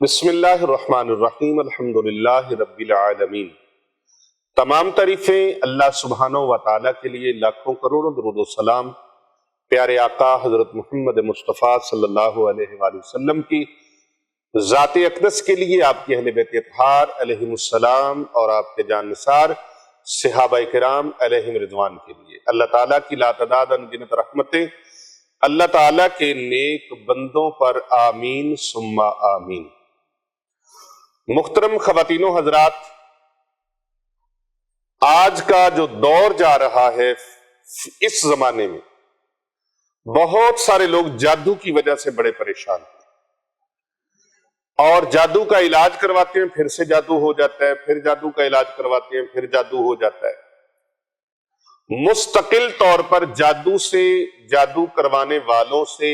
بسم اللہ الرحمن الرحیم الحمدللہ رب العالمین۔ تمام تعریفیں اللہ سبحانہ و تعالیٰ کے لیے، لاکھوں کروڑوں درود و سلام پیارے آقا حضرت محمد مصطفیٰ صلی اللہ علیہ وآلہ وسلم کی ذات اقدس کے لیے، آپ کی اہل بیت اطہار علیہم السلام اور آپ کے جان نثار صحابہ کرام علیہم رضوان کے لیے۔ اللہ تعالیٰ کی لا تعداد انگنت رحمتیں اللہ تعالیٰ کے نیک بندوں پر آمین ثم آمین۔ محترم خواتین و حضرات، آج کا جو دور جا رہا ہے، اس زمانے میں بہت سارے لوگ جادو کی وجہ سے بڑے پریشان ہیں، اور جادو کا علاج کرواتے ہیں، پھر سے جادو ہو جاتا ہے، پھر جادو کا علاج کرواتے ہیں، پھر جادو ہو جاتا ہے۔ مستقل طور پر جادو سے، جادو کروانے والوں سے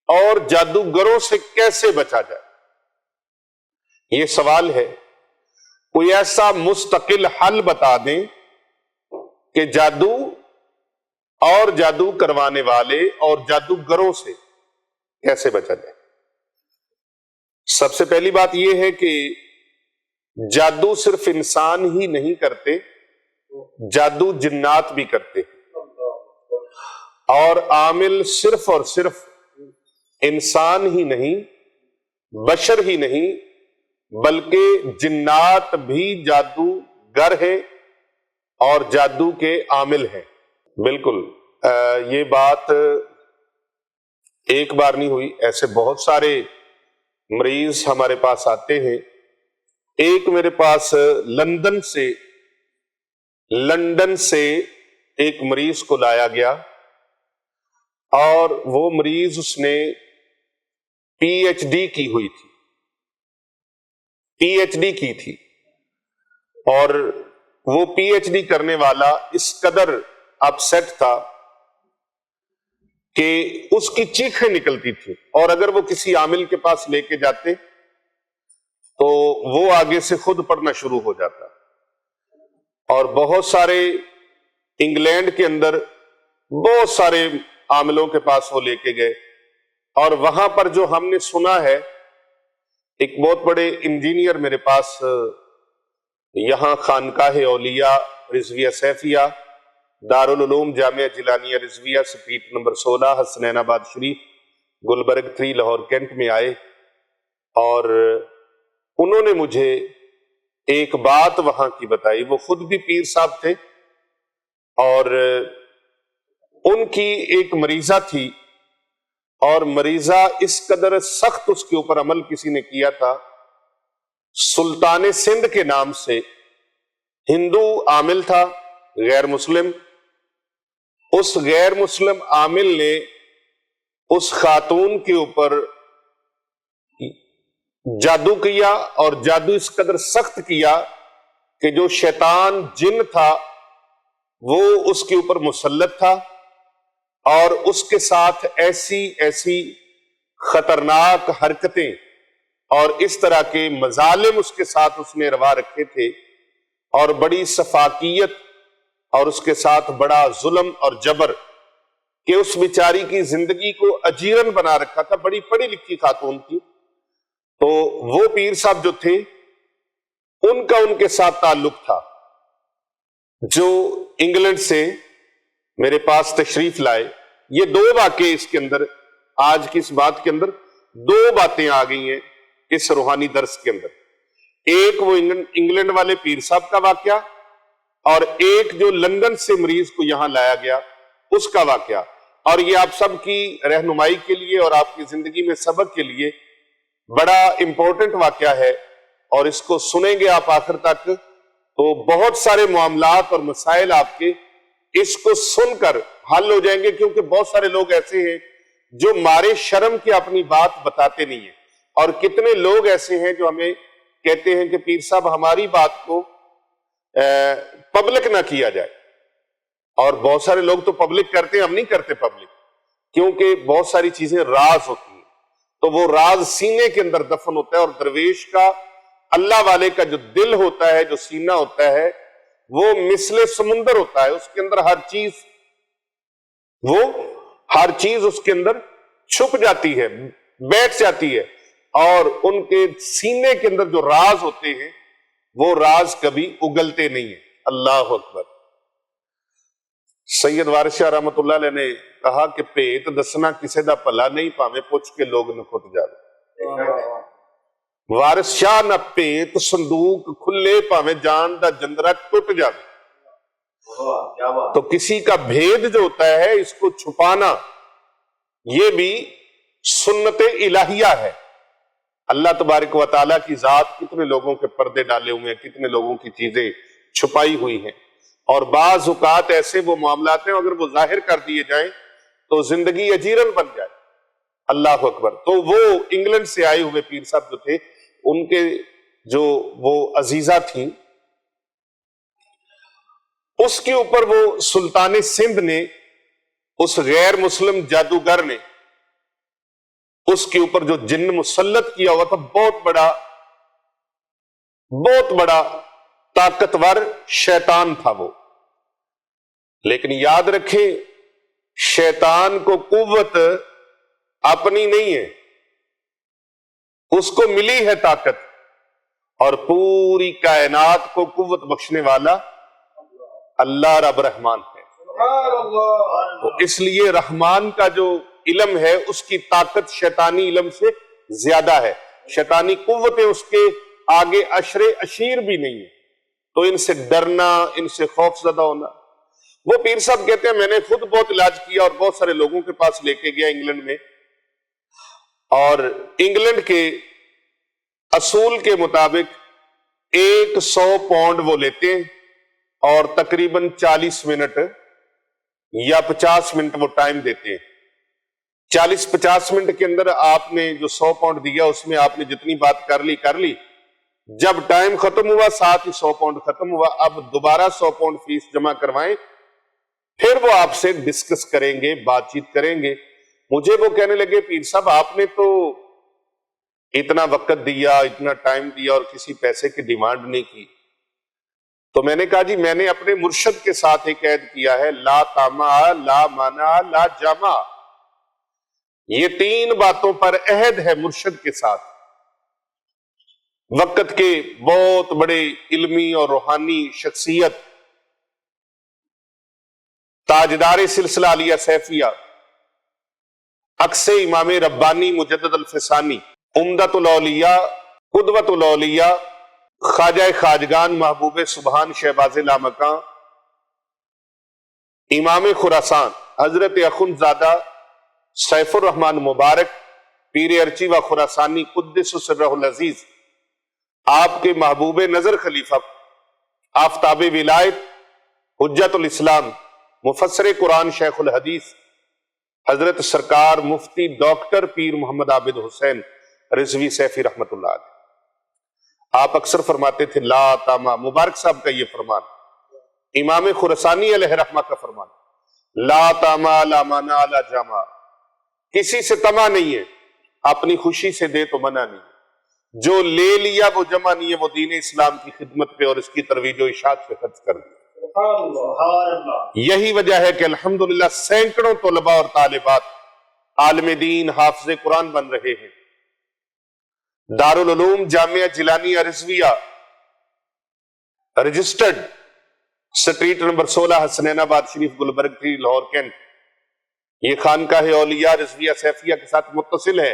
اور جادوگروں سے کیسے بچا جائے، یہ سوال ہے۔ کوئی ایسا مستقل حل بتا دیں کہ جادو اور جادو کروانے والے اور جادوگروں سے کیسے بچا جائے۔ سب سے پہلی بات یہ ہے کہ جادو صرف انسان ہی نہیں کرتے، جادو جنات بھی کرتے ہیں، اور عامل صرف اور صرف انسان ہی نہیں، بشر ہی نہیں، بلکہ جنات بھی جادوگر ہیں اور جادو کے عامل ہیں۔ بالکل یہ بات ایک بار نہیں ہوئی، ایسے بہت سارے مریض ہمارے پاس آتے ہیں۔ ایک میرے پاس لندن سے ایک مریض کو لایا گیا، اور وہ مریض اس نے پی ایچ ڈی کی ہوئی تھی، پی ایچ ڈی کی تھی، اور وہ پی ایچ ڈی کرنے والا اس قدر اپسیٹ تھا کہ اس کی چیخیں نکلتی تھی، اور اگر وہ کسی عامل کے پاس لے کے جاتے تو وہ آگے سے خود پڑھنا شروع ہو جاتا۔ اور بہت سارے انگلینڈ کے اندر بہت سارے عاملوں کے پاس وہ لے کے گئے، اور وہاں پر جو ہم نے سنا ہے، ایک بہت بڑے انجینئر میرے پاس یہاں خانقاہ اولیاء Rizvia Saifiya Darul Uloom Jamia Jilania Rizvia street number 16 Hasnainabad Sharif Gulberg 3 Lahore Kent میں آئے، اور انہوں نے مجھے ایک بات وہاں کی بتائی۔ وہ خود بھی پیر صاحب تھے، اور ان کی ایک مریضہ تھی، اور مریضہ اس قدر سخت اس کے اوپر عمل کسی نے کیا تھا۔ سلطان سندھ کے نام سے ہندو عامل تھا، غیر مسلم۔ اس غیر مسلم عامل نے اس خاتون کے اوپر جادو کیا، اور جادو اس قدر سخت کیا کہ جو شیطان جن تھا وہ اس کے اوپر مسلط تھا، اور اس کے ساتھ ایسی خطرناک حرکتیں اور اس طرح کے مظالم اس کے ساتھ اس نے روا رکھے تھے، اور بڑی سفاکیت اور اس کے ساتھ بڑا ظلم اور جبر، کہ اس بیچاری کی زندگی کو اجیرن بنا رکھا تھا۔ بڑی پڑھی لکھی خاتون تھی۔ تو وہ پیر صاحب جو تھے، ان کا ان کے ساتھ تعلق تھا، جو انگلینڈ سے میرے پاس تشریف لائے۔ یہ دو واقعے اس کے اندر، آج کی اس بات کے اندر دو باتیں آ گئی ہیں اس روحانی درس کے اندر۔ ایک وہ انگلینڈ والے پیر صاحب کا واقعہ، اور ایک جو لندن سے مریض کو یہاں لایا گیا اس کا واقعہ۔ اور یہ آپ سب کی رہنمائی کے لیے اور آپ کی زندگی میں سبق کے لیے بڑا امپورٹنٹ واقعہ ہے، اور اس کو سنیں گے آپ آخر تک تو بہت سارے معاملات اور مسائل آپ کے اس کو سن کر حل ہو جائیں گے، کیونکہ بہت سارے لوگ ایسے ہیں جو مارے شرم کے اپنی بات بتاتے نہیں ہیں، اور کتنے لوگ ایسے ہیں جو ہمیں کہتے ہیں کہ پیر صاحب ہماری بات کو پبلک نہ کیا جائے، اور بہت سارے لوگ تو پبلک کرتے ہیں، ہم نہیں کرتے پبلک، کیونکہ بہت ساری چیزیں راز ہوتی ہیں، تو وہ راز سینے کے اندر دفن ہوتا ہے، اور درویش کا، اللہ والے کا جو دل ہوتا ہے، جو سینہ ہوتا ہے، وہ مثل سمندر ہوتا ہے، اس کے اندر ہر چیز اس کے اندر چھپ جاتی ہے، بیٹھ جاتی ہے۔ اور ان کے سینے کے اندر جو راز ہوتے ہیں وہ راز کبھی اگلتے نہیں ہیں۔ اللہ اکبر۔ سید وارث شاہ رحمت اللہ علیہ نے کہا کہ پیت دسنا کسے دا پلا نہیں پاویں پوچھ کے لوگ نہ کھٹ جاوے۔ وارث شاہ نہ پیت صندوق کھلے پاویں جان دا جندرا ٹوٹ جاوے۔ تو کسی کا بھید جو ہوتا ہے اس کو چھپانا یہ بھی سنت الہیہ ہے۔ اللہ تبارک و تعالیٰ کی ذات کتنے لوگوں کے پردے ڈالے ہوئے ہیں، کتنے لوگوں کی چیزیں چھپائی ہوئی ہیں، اور بعض اوقات ایسے وہ معاملات ہیں اگر وہ ظاہر کر دیے جائیں تو زندگی اجیرن بن جائے۔ اللہ اکبر۔ تو وہ انگلینڈ سے آئے ہوئے پیر صاحب جو تھے، ان کے جو وہ عزیزہ تھیں، اس کے اوپر وہ سلطان سندھ نے، اس غیر مسلم جادوگر نے اس کے اوپر جو جن مسلط کیا ہوا تھا، بہت بڑا طاقتور شیطان تھا وہ۔ لیکن یاد رکھیں شیطان کو قوت اپنی نہیں ہے، اس کو ملی ہے طاقت، اور پوری کائنات کو قوت بخشنے والا اللہ رب رحمان ہے۔ تو اس لیے رحمان کا جو علم ہے اس کی طاقت شیطانی علم سے زیادہ ہے، شیطانی قوتیں اس کے آگے عشر اشیر بھی نہیں ہے۔ تو ان سے ڈرنا، ان سے خوف زدہ ہونا۔ وہ پیر صاحب کہتے ہیں میں نے خود بہت علاج کیا اور بہت سارے لوگوں کے پاس لے کے گیا انگلینڈ میں، اور انگلینڈ کے اصول کے مطابق 100 پاؤنڈ وہ لیتے ہیں اور تقریباً 40 منٹ یا 50 منٹ وہ ٹائم دیتے ہیں۔ 40-50 منٹ کے اندر آپ نے جو 100 پاؤنڈ دیا اس میں آپ نے جتنی بات کر لی، جب ٹائم ختم ہوا ساتھ ہی 100 پاؤنڈ ختم ہوا، اب دوبارہ 100 پاؤنڈ فیس جمع کروائیں، پھر وہ آپ سے ڈسکس کریں گے، بات چیت کریں گے۔ مجھے وہ کہنے لگے پیر صاحب آپ نے تو اتنا وقت دیا، اتنا ٹائم دیا اور کسی پیسے کی ڈیمانڈ نہیں کی۔ تو میں نے کہا جی میں نے اپنے مرشد کے ساتھ ایک عہد کیا ہے، لا طامع لا مانع لا جامع، یہ 3 باتوں پر عہد ہے مرشد کے ساتھ۔ وقت کے بہت بڑے علمی اور روحانی شخصیت، تاجدار سلسلہ علیہ سیفیہ، عکس امام ربانی مجدد الفسانی، عمدۃ الاولیاء، قدوۃ الاولیاء، خواجہ خواجگان محبوب سبحان شہباز لامکاں، امام خراسان حضرت اخندزادہ سیف الرحمن مبارک پیر ارچی و خراسانی قدس سرہ العزیز، آپ کے محبوب نظر خلیفہ، آفتاب ولایت، حجت الاسلام، مفسر قرآن شیخ الحدیث حضرت سرکار مفتی ڈاکٹر پیر محمد عابد حسین رضوی سیفی رحمت اللہ علیہ۔ آپ اکثر فرماتے تھے لا طامع، مبارک صاحب کا یہ فرمان، امام خراسانی علیہ رحمہ کا فرمان، لا طامع لا مانع لا جامع، کسی سے طمع نہیں ہے، اپنی خوشی سے دے تو منع نہیں، جو لے لیا وہ جمع نہیں ہے، وہ دین اسلام کی خدمت پہ اور اس کی ترویج و اشاعت پہ خرچ کر دیا۔ یہی وجہ ہے کہ الحمدللہ سینکڑوں طلباء اور طالبات عالم دین حافظ قرآن بن رہے ہیں۔ Darul Uloom Jamia Jilania Rizvia registered, street number 16 Hasnainabad Sharif Gulberg 3 Lahore Kent, یہ خانقاہ اولیاء رضویہ سیفیہ کے ساتھ متصل ہے،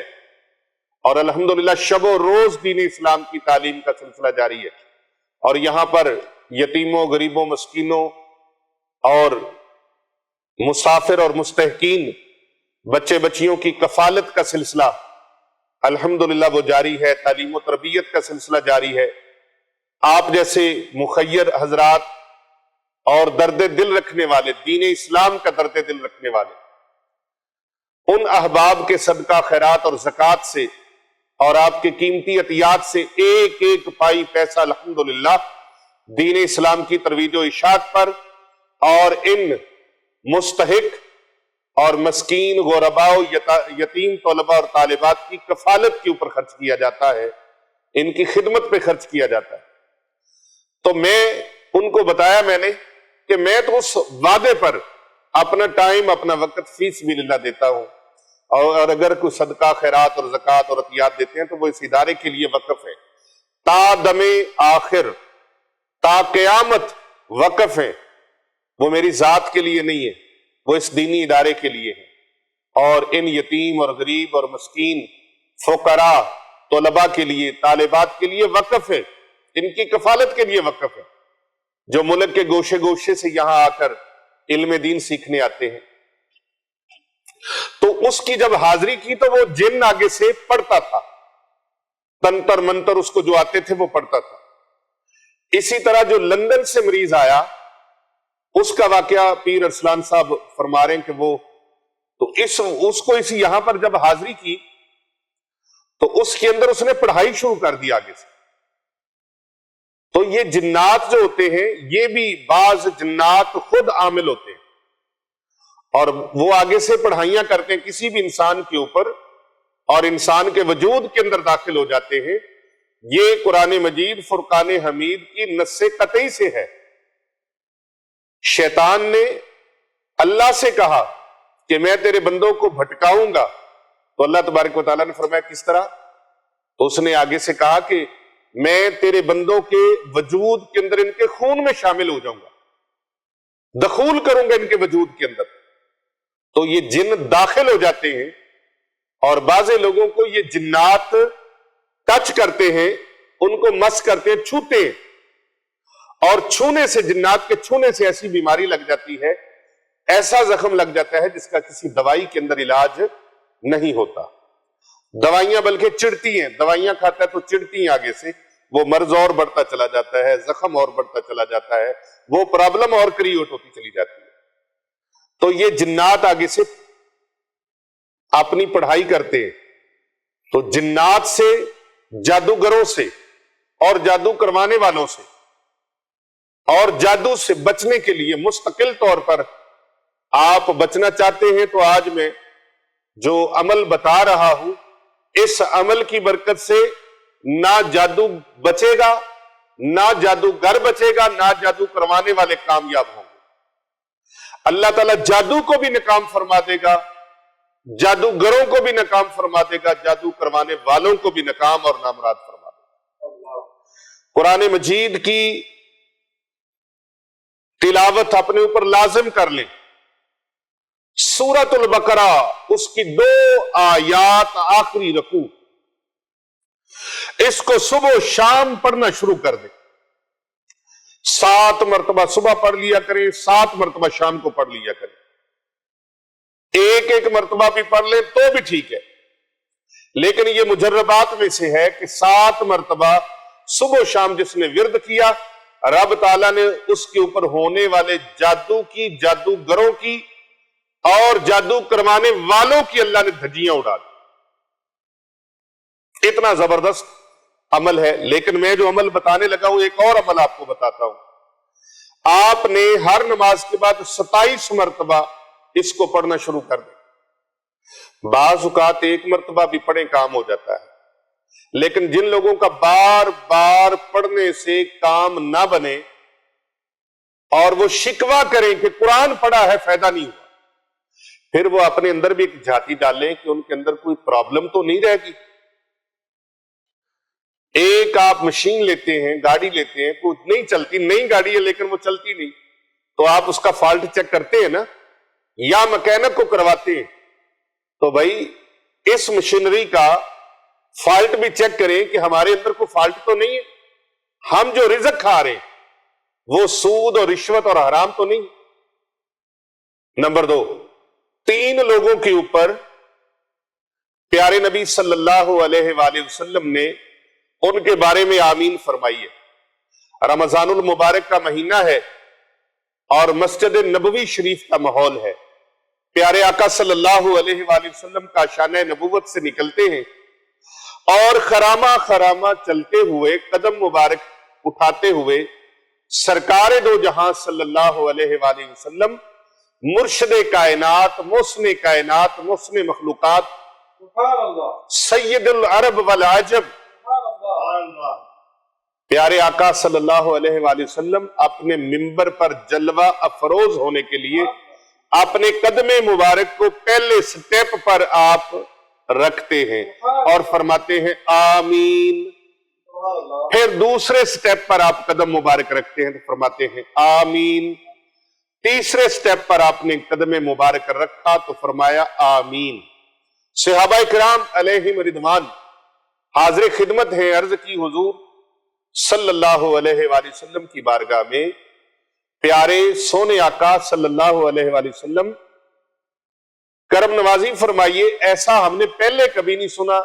اور الحمدللہ شب و روز دین اسلام کی تعلیم کا سلسلہ جاری ہے، اور یہاں پر یتیموں، غریبوں، مسکینوں اور مسافر اور مستحقین بچے بچیوں کی کفالت کا سلسلہ الحمدللہ وہ جاری ہے، تعلیم و تربیت کا سلسلہ جاری ہے۔ آپ جیسے مخیر حضرات اور درد دل رکھنے والے، دین اسلام کا درد دل رکھنے والے، ان احباب کے صدقہ خیرات اور زکوٰۃ سے اور آپ کے قیمتی عطیات سے ایک ایک پائی پیسہ الحمدللہ دین اسلام کی ترویج و اشاعت پر اور ان مستحق اور مسکین غرباء یتیم طلباء اور طالبات کی کفالت کے اوپر خرچ کیا جاتا ہے، ان کی خدمت پہ خرچ کیا جاتا ہے۔ تو میں ان کو بتایا میں نے کہ میں تو اس وعدے پر اپنا ٹائم، اپنا وقت فی سبیل اللہ دیتا ہوں، اور اگر کوئی صدقہ خیرات اور زکوٰۃ اور عطیات دیتے ہیں تو وہ اس ادارے کے لیے وقف ہے، تا دم آخر، تا قیامت وقف ہے، وہ میری ذات کے لیے نہیں ہے، وہ اس دینی ادارے کے لیے ہے، اور ان یتیم اور غریب اور مسکین فقراء طلباء کے لیے، طالبات کے لیے وقف ہے، ان کی کفالت کے لیے وقف ہے، جو ملک کے گوشے گوشے سے یہاں آ کر علم دین سیکھنے آتے ہیں۔ تو اس کی جب حاضری کی تو وہ جن آگے سے پڑھتا تھا، تنتر منتر اس کو جو آتے تھے وہ پڑھتا تھا۔ اسی طرح جو لندن سے مریض آیا، اس کا واقعہ پیر ارسلان صاحب فرما رہے ہیں کہ وہ تو اس کو اسی یہاں پر جب حاضری کی تو اس کے اندر اس نے پڑھائی شروع کر دی آگے سے۔ تو یہ جنات جو ہوتے ہیں، یہ بھی بعض جنات خود عامل ہوتے ہیں اور وہ آگے سے پڑھائیاں کرتے ہیں کسی بھی انسان کے اوپر، اور انسان کے وجود کے اندر داخل ہو جاتے ہیں۔ یہ قرآن مجید فرقان حمید کی نص قطعی سے ہے۔ شیطان نے اللہ سے کہا کہ میں تیرے بندوں کو بھٹکاؤں گا، تو اللہ تبارک و تعالیٰ نے فرمایا کس طرح؟ تو اس نے آگے سے کہا کہ میں تیرے بندوں کے وجود کے اندر ان کے خون میں شامل ہو جاؤں گا، دخول کروں گا ان کے وجود کے اندر۔ تو یہ جن داخل ہو جاتے ہیں، اور بعض لوگوں کو یہ جنات ٹچ کرتے ہیں، ان کو مس کرتے ہیں، چھوتے ہیں، اور چھونے سے، جنات کے چھونے سے ایسی بیماری لگ جاتی ہے، ایسا زخم لگ جاتا ہے جس کا کسی دوائی کے اندر علاج نہیں ہوتا۔ دوائیاں بلکہ چڑھتی ہیں، دوائیاں کھاتا ہے تو چڑھتی ہیں آگے سے، وہ مرض اور بڑھتا چلا جاتا ہے، زخم اور بڑھتا چلا جاتا ہے، وہ پرابلم اور کریٹ ہوتی چلی جاتی ہے۔ تو یہ جنات آگے سے اپنی پڑھائی کرتے ہیں۔ تو جنات سے، جادوگروں سے اور جادو کروانے والوں سے اور جادو سے بچنے کے لیے مستقل طور پر آپ بچنا چاہتے ہیں تو آج میں جو عمل بتا رہا ہوں، اس عمل کی برکت سے نہ جادو بچے گا، نہ جادوگر بچے گا، نہ جادو کروانے والے کامیاب ہوں گے۔ اللہ تعالیٰ جادو کو بھی ناکام فرما دے گا، جادوگروں کو بھی ناکام فرما دے گا، جادو کروانے والوں کو بھی ناکام اور نامراد فرما دے گا۔ قرآن مجید کی تلاوت اپنے اوپر لازم کر لیں۔ سورۃ البقرہ، اس کی 2 آیات آخری رکوع، اس کو صبح و شام پڑھنا شروع کر دیں۔ 7 مرتبہ صبح پڑھ لیا کریں، 7 مرتبہ شام کو پڑھ لیا کریں۔ ایک مرتبہ بھی پڑھ لیں تو بھی ٹھیک ہے، لیکن یہ مجربات میں سے ہے کہ 7 مرتبہ صبح و شام جس نے ورد کیا، رب تعالیٰ نے اس کے اوپر ہونے والے جادو کی، جادوگروں کی اور جادو کروانے والوں کی اللہ نے دھجیاں اڑا دی۔ اتنا زبردست عمل ہے۔ لیکن میں جو عمل بتانے لگا ہوں، ایک اور عمل آپ کو بتاتا ہوں۔ آپ نے ہر نماز کے بعد 27 مرتبہ اس کو پڑھنا شروع کر دیں۔ بعض اوقات 1 مرتبہ بھی پڑھیں کام ہو جاتا ہے، لیکن جن لوگوں کا بار بار پڑھنے سے کام نہ بنے اور وہ شکوہ کریں کہ قرآن پڑھا ہے فائدہ نہیں ہوا، پھر وہ اپنے اندر بھی ایک جھانکی ڈالیں کہ ان کے اندر کوئی پرابلم تو نہیں رہے گی۔ ایک آپ مشین لیتے ہیں، گاڑی لیتے ہیں، کوئی نہیں چلتی، نئی گاڑی ہے لیکن وہ چلتی نہیں، تو آپ اس کا فالٹ چیک کرتے ہیں نا، یا مکینک کو کرواتے ہیں، تو بھائی اس مشینری کا فالٹ بھی چیک کریں کہ ہمارے اندر کوئی فالٹ تو نہیں ہے، ہم جو رزق کھا رہے ہیں وہ سود اور رشوت اور حرام تو نہیں۔ نمبر 2، 3 لوگوں کے اوپر پیارے نبی صلی اللہ علیہ وآلہ وسلم نے ان کے بارے میں آمین فرمائی ہے۔ رمضان المبارک کا مہینہ ہے اور مسجد نبوی شریف کا ماحول ہے۔ پیارے آقا صلی اللہ علیہ وآلہ وسلم کا شانہ نبوت سے نکلتے ہیں اور خرامہ خرامہ چلتے ہوئے، قدم مبارک اٹھاتے ہوئے، سرکار دو جہاں صلی اللہ علیہ وآلہ وسلم، مرشد کائنات، محسن کائنات، محسن مخلوقات، سید العرب والعجب، پیارے آقا صلی اللہ علیہ وآلہ وسلم اپنے منبر پر جلوہ افروز ہونے کے لیے اپنے قدم مبارک کو پہلے سٹیپ پر آپ رکھتے ہیں اور فرماتے ہیں آمین. پھر دوسرے سٹیپ پر آپ قدم مبارک رکھتے ہیں تو فرماتے ہیں آمین. تیسرے سٹیپ پر آپ نے قدم مبارک رکھا تو فرمایا آمین. صحابہ کرام علیہم رضوان حاضر خدمت ہیں. عرض کی حضور صلی اللہ علیہ وآلہ وسلم کی بارگاہ میں پیارے سونے آقا صلی اللہ علیہ وآلہ وسلم کرم نوازی فرمائیے، ایسا ہم نے پہلے کبھی نہیں سنا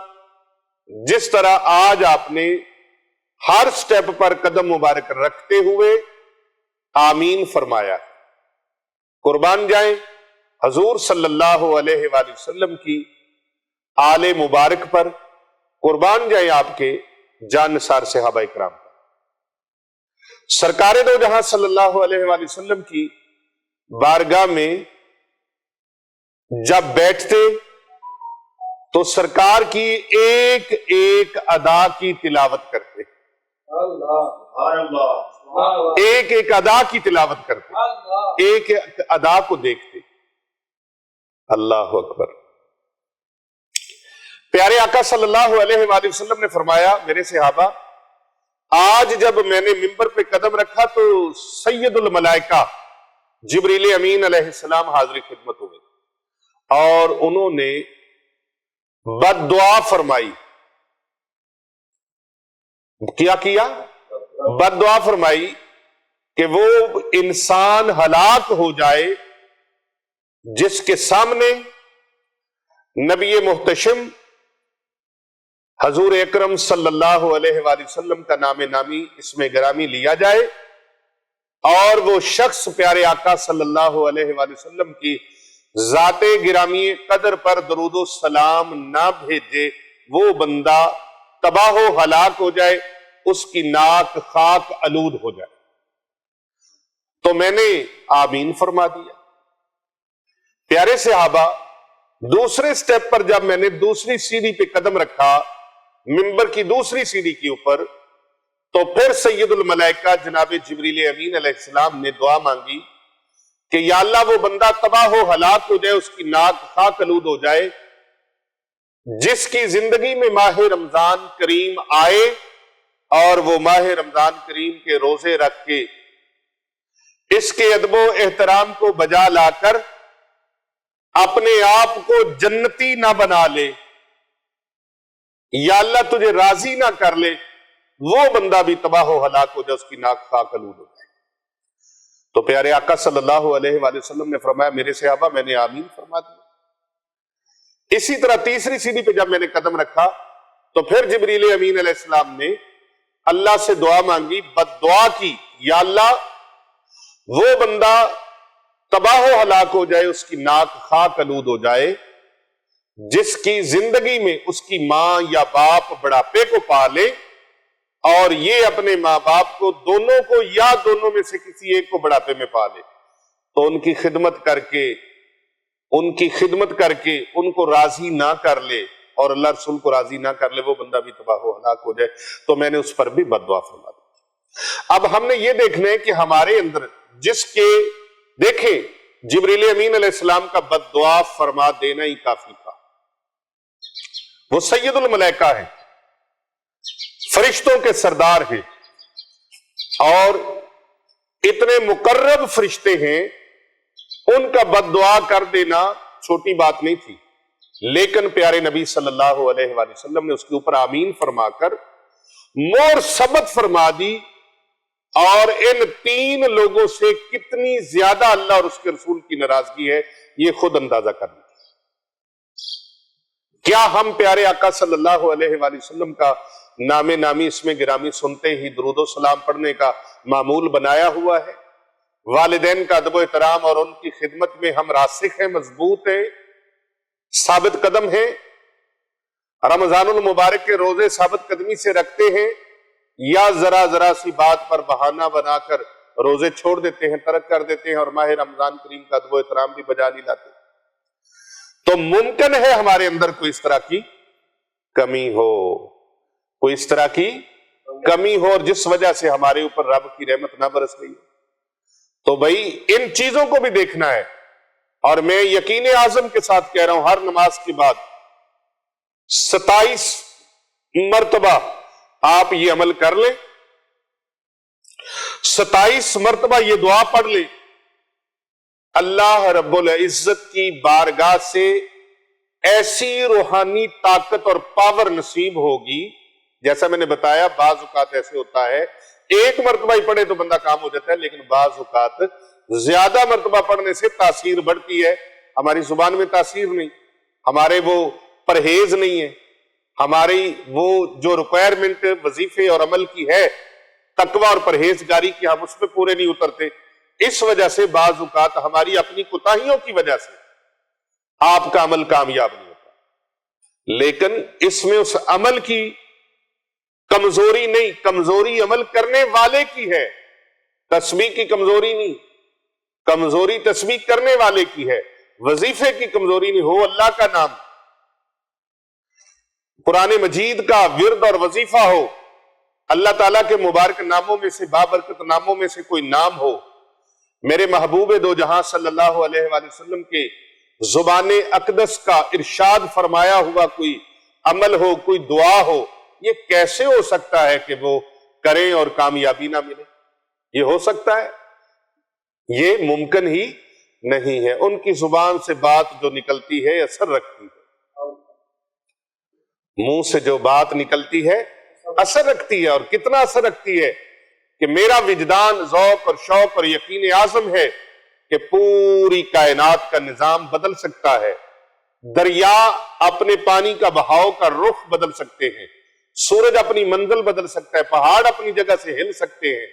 جس طرح آج آپ نے ہر سٹیپ پر قدم مبارک رکھتے ہوئے آمین فرمایا. قربان جائیں حضور صلی اللہ علیہ وآلہ وسلم کی آل مبارک پر، قربان جائیں آپ کے جان نثار صحابہ کرام پر. سرکار دو جہاں صلی اللہ علیہ وآلہ وسلم کی بارگاہ میں جب بیٹھتے تو سرکار کی ایک ایک ادا کی تلاوت کرتے. ایک ایک ادا کی تلاوت کرتے، ایک ایک ادا کو دیکھتے. اللہ اکبر. پیارے آقا صلی اللہ علیہ وآلہ وسلم نے فرمایا میرے صحابہ، آج جب میں نے منبر پہ قدم رکھا تو سید الملائکہ جبریل امین علیہ السلام حاضر خدمت ہوئے اور انہوں نے بد دعا فرمائی. کیا کیا؟ بد دعا فرمائی کہ وہ انسان ہلاک ہو جائے جس کے سامنے نبی محتشم حضور اکرم صلی اللہ علیہ وآلہ وسلم کا نام نامی اسم گرامی لیا جائے اور وہ شخص پیارے آقا صلی اللہ علیہ وآلہ وسلم کی ذات گرامی قدر پر درود و سلام نہ بھیجے، وہ بندہ تباہ و ہلاک ہو جائے، اس کی ناک خاک آلود ہو جائے. تو میں نے آمین فرما دیا. پیارے صحابہ، دوسرے سٹیپ پر جب میں نے دوسری سیڑھی پہ قدم رکھا منبر کی دوسری سیڑھی کے اوپر، تو پھر سید الملائکہ جناب جبریل امین علیہ السلام نے دعا مانگی کہ یا اللہ وہ بندہ تباہ و ہلاک ہو جائے، اس کی ناک خاک آلود ہو جائے جس کی زندگی میں ماہ رمضان کریم آئے اور وہ ماہ رمضان کریم کے روزے رکھ کے اس کے ادب و احترام کو بجا لا کر اپنے آپ کو جنتی نہ بنا لے، یا اللہ تجھے راضی نہ کر لے، وہ بندہ بھی تباہ و ہلاک ہو جائے، اس کی ناک خاک آلود ہو جائے. تو پیارے آقا صلی اللہ علیہ وآلہ وسلم نے فرمایا میرے صحابہ میں نے آمین فرما دیا. اسی طرح تیسری سیڑھی پہ جب میں نے قدم رکھا تو پھر جبریل امین علیہ السلام نے اللہ سے دعا مانگی، بد دعا کی، یا اللہ وہ بندہ تباہ و ہلاک ہو جائے، اس کی ناک خاک آلود ہو جائے جس کی زندگی میں اس کی ماں یا باپ بڑھاپے کو پالے اور یہ اپنے ماں باپ کو دونوں کو یا دونوں میں سے کسی ایک کو بڑھاپے میں پالے، تو ان کی خدمت کر کے ان کو راضی نہ کر لے اور اللہ رسول کو راضی نہ کر لے، وہ بندہ بھی تباہ و ہلاک ہو جائے. تو میں نے اس پر بھی بد دعا فرما دی. اب ہم نے یہ دیکھنا ہے کہ ہمارے اندر جس کے دیکھیں جبریل امین علیہ السلام کا بد دعا فرما دینا ہی کافی تھا. وہ سید الملائکہ ہیں، فرشتوں کے سردار ہیں اور اتنے مقرب فرشتے ہیں، ان کا بد دعا کر دینا چھوٹی بات نہیں تھی. لیکن پیارے نبی صلی اللہ علیہ وآلہ وسلم نے اس کے اوپر آمین فرما کر مور ثبت فرما دی، اور ان تین لوگوں سے کتنی زیادہ اللہ اور اس کے رسول کی ناراضگی ہے یہ خود اندازہ کر لیں. کیا ہم پیارے آقا صلی اللہ علیہ وآلہ وسلم کا نام نامی اسم گرامی سنتے ہی درود و سلام پڑھنے کا معمول بنایا ہوا ہے؟ والدین کا ادب و احترام اور ان کی خدمت میں ہم راسخ ہیں، مضبوط ہیں، ثابت قدم ہیں، رمضان المبارک کے روزے ثابت قدمی سے رکھتے ہیں، یا ذرا سی بات پر بہانہ بنا کر روزے چھوڑ دیتے ہیں، ترک کر دیتے ہیں اور ماہ رمضان کریم کا ادب و احترام بھی بجا نہیں لاتے؟ تو ممکن ہے ہمارے اندر کوئی اس طرح کی کمی ہو، کوئی اس طرح کی کمی ہو اور جس وجہ سے ہمارے اوپر رب کی رحمت نہ برس رہی ہے. تو بھائی ان چیزوں کو بھی دیکھنا ہے اور میں یقین اعظم کے ساتھ کہہ رہا ہوں، ہر نماز کے بعد 27 مرتبہ آپ یہ عمل کر لیں، 27 مرتبہ یہ دعا پڑھ لیں، اللہ رب العزت کی بارگاہ سے ایسی روحانی طاقت اور پاور نصیب ہوگی. جیسا میں نے بتایا بعض اوقات ایسے ہوتا ہے ایک مرتبہ ہی پڑھے تو بندہ کام ہو جاتا ہے، لیکن بعض اوقات زیادہ مرتبہ پڑھنے سے تاثیر بڑھتی ہے. ہماری زبان میں تاثیر نہیں، ہمارے وہ پرہیز نہیں ہے، ہماری وہ جو ریکوائرمنٹ وظیفے اور عمل کی ہے تقوی اور پرہیزگاری کی، ہم اس پہ پورے نہیں اترتے. اس وجہ سے بعض اوقات ہماری اپنی کوتاہیوں کی وجہ سے آپ کا عمل کامیاب نہیں ہوتا. لیکن اس میں اس عمل کی کمزوری نہیں، کمزوری عمل کرنے والے کی ہے، تسبیح کی کمزوری نہیں، کمزوری تسبیح کرنے والے کی ہے، وظیفے کی کمزوری نہیں. ہو اللہ کا نام، قرآن مجید کا ورد اور وظیفہ ہو، اللہ تعالیٰ کے مبارک ناموں میں سے بابرکت ناموں میں سے کوئی نام ہو، میرے محبوب دو جہاں صلی اللہ علیہ وآلہ وسلم کے زبان اقدس کا ارشاد فرمایا ہوا کوئی عمل ہو، کوئی دعا ہو، یہ کیسے ہو سکتا ہے کہ وہ کریں اور کامیابی نہ ملے؟ یہ ہو سکتا ہے؟ یہ ممکن ہی نہیں ہے. ان کی زبان سے بات جو نکلتی ہے اثر رکھتی ہے، منہ سے جو بات نکلتی ہے اثر رکھتی ہے. اور کتنا اثر رکھتی ہے کہ میرا وجدان ذوق اور شوق اور یقین اعظم ہے کہ پوری کائنات کا نظام بدل سکتا ہے. دریا اپنے پانی کا بہاؤ کا رخ بدل سکتے ہیں، سورج اپنی منزل بدل سکتا ہے، پہاڑ اپنی جگہ سے ہل سکتے ہیں،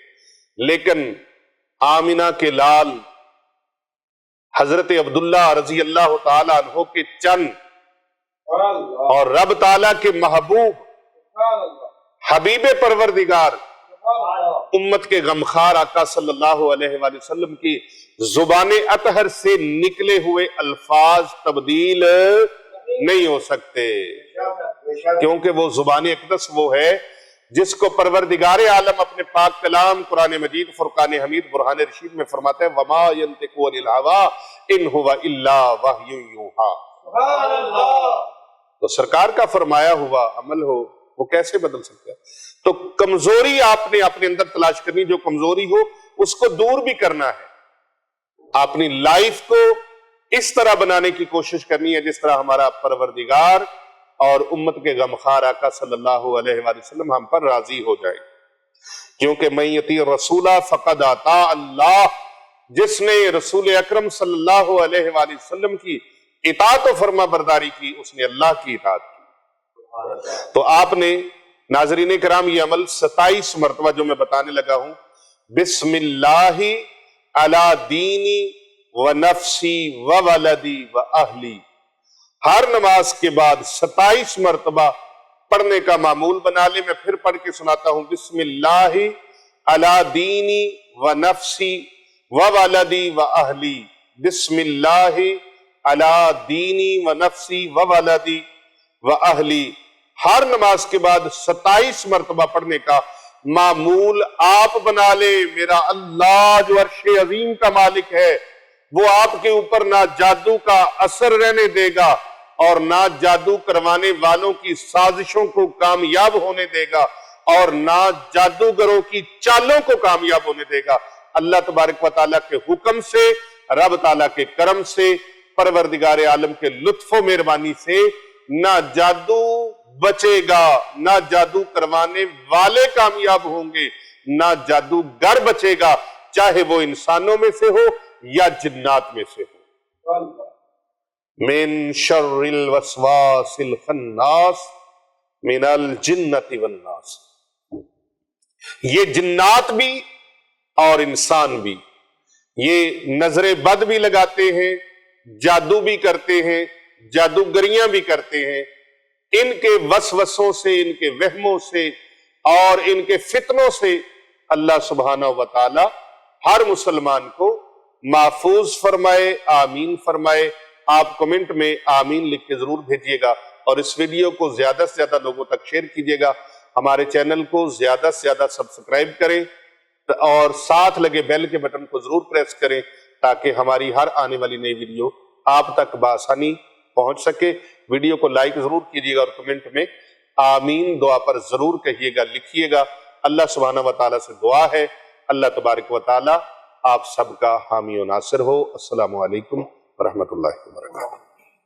لیکن آمنہ کے لال حضرت عبداللہ رضی اللہ تعالی عنہ کے چن اور رب تعالیٰ کے محبوب حبیب پروردگار امت کے غمخوار آقا صلی اللہ علیہ وآلہ وسلم کی زبان اطہر سے نکلے ہوئے الفاظ تبدیل نہیں ہو سکتے، کیونکہ وہ زبان اقدس وہ ہے جس کو پروردگار عالم اپنے پاک کلام قرآن مجید فرقان حمید برہان رشید میں فرماتا ہے وَمَا يَنْتِقُ عَنِ الْهَوَىٰ إِنْ هُوَ إِلَّا وَحْيٌ يُوحَىٰ. تو سرکار کا فرمایا ہوا عمل ہو وہ کیسے بدل سکتا ہے؟ تو کمزوری آپ نے اپنے اندر تلاش کرنی، جو کمزوری ہو اس کو دور بھی کرنا ہے. اپنی لائف کو اس طرح بنانے کی کوشش کرنی ہے جس طرح ہمارا پروردگار اور امت کے غمخوار آقا صلی اللہ علیہ وآلہ وسلم ہم پر راضی ہو جائے. کیونکہ من یطیع الرسول فقد اطاع اللہ، جس نے رسول اکرم صلی اللہ علیہ وآلہ وسلم کی اطاعت و فرما برداری کی اس نے اللہ کی اطاعت کی. تو آپ نے ناظرین کرام یہ عمل 27 مرتبہ جو میں بتانے لگا ہوں، بسم اللہ علی دینی و نفسی و ولدی و اہلی، ہر نماز کے بعد 27 مرتبہ پڑھنے کا معمول بنا لے. میں پھر پڑھ کے سناتا ہوں، بسم اللہ علی دینی و نفسی و ولدی و اہلی، بسم اللہ علی دینی و نفسی و ولدی و اہلی. ہر نماز کے بعد 27 مرتبہ پڑھنے کا معمول آپ بنا لے. میرا اللہ جو عرش عظیم کا مالک ہے وہ آپ کے اوپر نہ جادو کا اثر رہنے دے گا اور نہ جادو کروانے والوں کی سازشوں کو کامیاب ہونے دے گا اور نہ جادوگروں کی چالوں کو کامیاب ہونے دے گا. اللہ تبارک و تعالیٰ کے حکم سے، رب تعالیٰ کے کرم سے، پروردگار عالم کے لطف و مہربانی سے نہ جادو بچے گا، نہ جادو کروانے والے کامیاب ہوں گے، نہ جادوگر بچے گا، چاہے وہ انسانوں میں سے ہو یا جنات میں سے ہو. من شر الوسواس الخناس من الجنۃ والناس. یہ جنات بھی اور انسان بھی، یہ نظر بد بھی لگاتے ہیں، جادو بھی کرتے ہیں، جادوگریاں بھی کرتے ہیں. ان کے وسوسوں سے، ان کے وہموں سے اور ان کے فتنوں سے اللہ سبحانہ و تعالی ہر مسلمان کو محفوظ فرمائے، آمین فرمائے. آپ کمنٹ میں آمین لکھ کے ضرور بھیجیے گا اور اس ویڈیو کو زیادہ سے زیادہ لوگوں تک شیئر کیجیے گا. ہمارے چینل کو زیادہ سے زیادہ سبسکرائب کریں اور ساتھ لگے بیل کے بٹن کو ضرور پریس کریں تاکہ ہماری ہر آنے والی نئی ویڈیو آپ تک بآسانی پہنچ سکے۔ ویڈیو کو لائک ضرور کیجیے گا اور کمنٹ میں آمین دعا پر ضرور کہیے گا، لکھیے گا۔ اللہ سبحانہ وتعالیٰ سے دعا ہے، اللہ تبارک و تعالیٰ آپ سب کا حامی و ناصر ہو۔ السلام علیکم ورحمۃ اللہ وبرکاتہ۔